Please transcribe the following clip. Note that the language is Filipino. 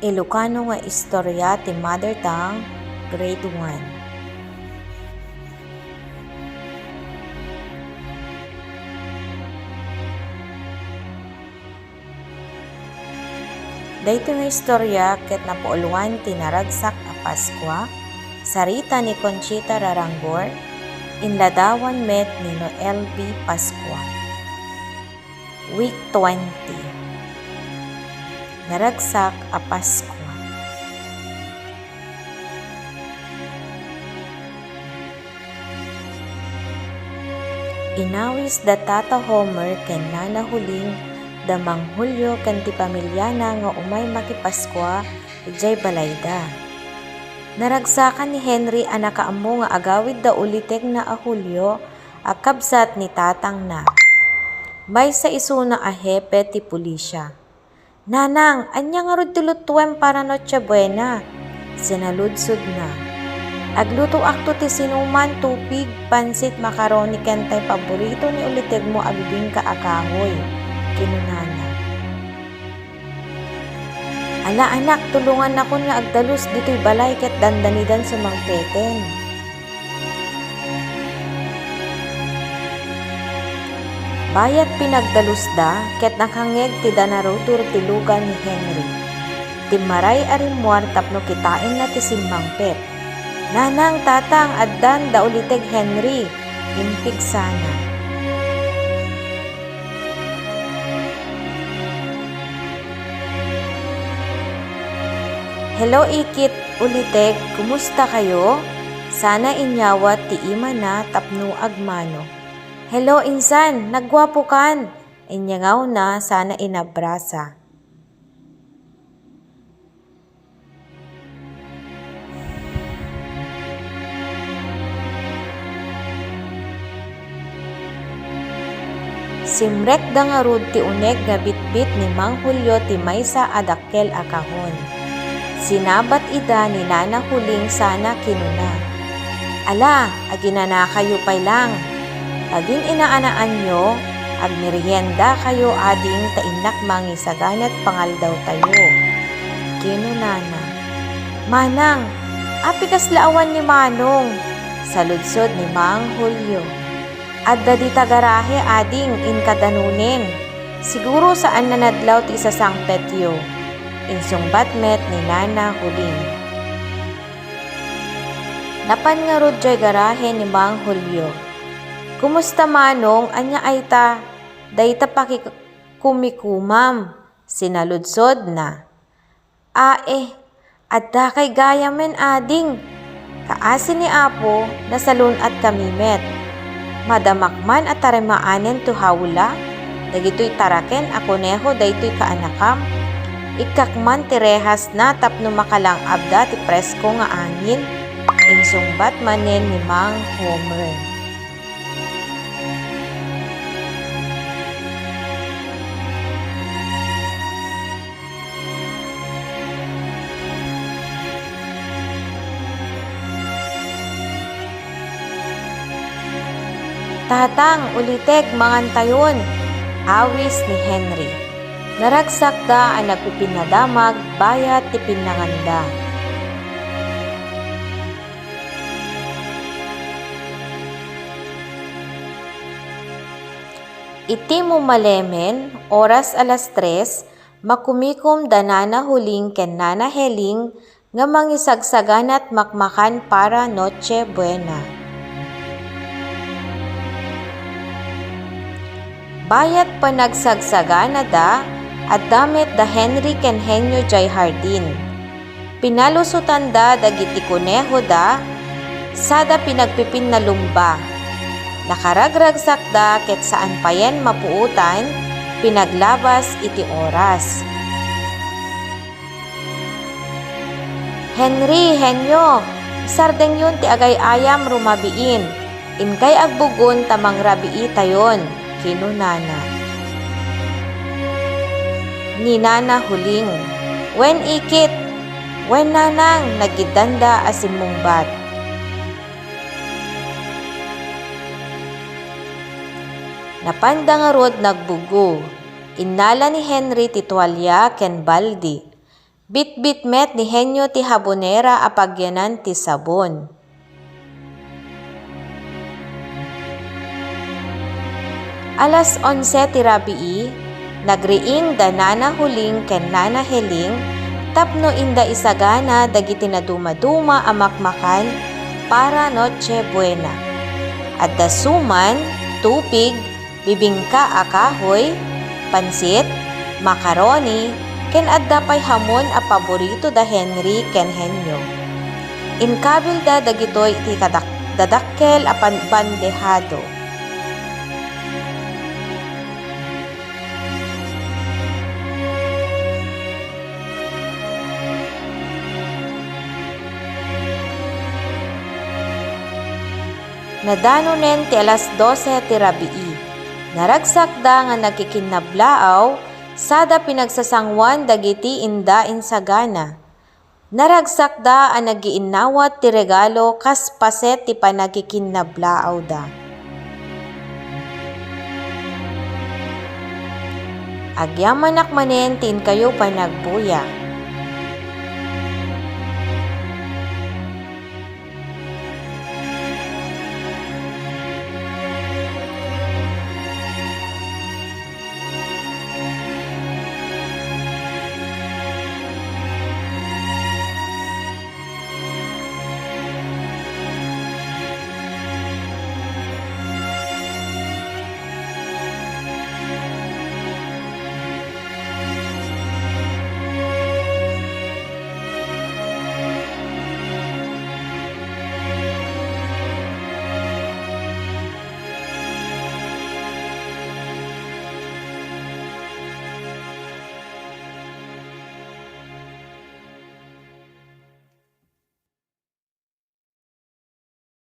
Ilocano nga istorya ti Mother Tongue, Grade 1. Dayto nga istorya ket napuuluan ti naragsak a Paskwa, sarita ni Conchita Rarangor, inladawan met ni Noel B. Pascua. Week 20. Naragsak a Paskwa. Inawis da Tata Homer ken Nana Huling damang Hulyo ken ti pamilyana nga umay makipaskwa ijay balayda. Naragsakan ni Henry a nakaammo nga agawid da ulitek na a Hulyo a kabsat ni tatang na. May sa isuna a hepe ti pulisya. Nanang, anya nga rod ti lutuem para Noche Buena. Sinaludsod na. Agluto akto ti sinuman, tupig, pansit, makaroni, kentay paborito ni ulitek mo abibing ka akahoy. Kinunana. Ala anak, tulungan ako nga agdalus dito'y balay ket dandanidan sa mangpeten. Bayat pinagdalus da, ket nakangeg ti danarutur ti lugan ni Henry. Timaray arimwar tapno kitain na ti simmangpet. Nanang tatang addan da uliteg Henry, impig sana. Hello Ikit, ulitek, kumusta kayo? Sana inyawat ti ima na tapno agmano. Hello insan, nagwapo kan. Inyangaw na sana inabrasa. Simrek da nga rud ti uneg nga bitbit ni Mang Hulyo ti maysa adakkel a kahon. Sinabat ida ni Nana Huling sana kinuna. Ala, aginana kayo pay lang. Agin inaanaan nyo, agmerienda kayo ading tainak mangisaganat pangaldaw tayo. Kinunana. Manang, apikas laawan ni Manong. Saludsod ni Mang Hulyo. Adda di tagarahe ading inkadanunin. Siguro saan nanadlaw ti isa sang petyo. Insungbat met ni Nana Huling. Napan nga rod jay garahe ni Mang Hulyo. Kumusta Manong, anya ay ta? Dayta kummikumam. Sinaludsod na. Adda kay gayamen ading. Kaasin ni Apo, nasalun at kamimet. Madamakman at tarimaanen to hawla. Dagito'y taraken a koneho dayto'y kaanakam. Ikakman tirehas na tapno makalang abda ti presko nga angin. Insungbat manen ni Mang Homer. Tatang, ulitek, mangantayon, awis ni Henry. Naragsak da ang nagpipinadamag, bayat ti pinanganda. Iti mo malemen, oras alas 3, makumikom da Nana Huling ken Nana Heling, nga mangisagsaganat makmakan para Noche Buena. Bayat pa nagsagsagana da at damit da Henry ken Henyo jay hardin. Pinalusutan da dagiti kuneho da sada pinagpipin na lumba. Nakaragragsak da ket saan payen mapuutan pinaglabas iti oras. Henry, Henyo, sardeng yun ti agay ayam rumabiin. Inkay agbugon tamang rabii tayon. Kinunana. Ni Nana Huling. Wen Ikit, wen nanang, nagidanda asimungbat. Napanda nga rod nagbugo. Innala ni Henry ti tuwalya ken baldi. Bitbit met ni henyo ti habonera apagyanan ti sabon. Alas 11 ti rabii, nagriing da Nana Huling ken Nana Heling tapno inda isagana dagiti naduma-duma a makmakan para Noche Buena. At dasuman, tupig, bibingka a kahoy, pansit, macaroni, ken adda pay hamon a paborito da Henry ken henyo. Inkabilda dagitoy iti dadakkel a bandehado. Nadanonen ti alas 12 ti rabii. Naragsakda nga nagkikinnablaaw sada pinagsasangwan dagiti inda insagana. Naragsakda a nagiinawat ti regalo kas paset ti panagkikinnablaaw da. Agyamanak manen tin kayo panagbuya.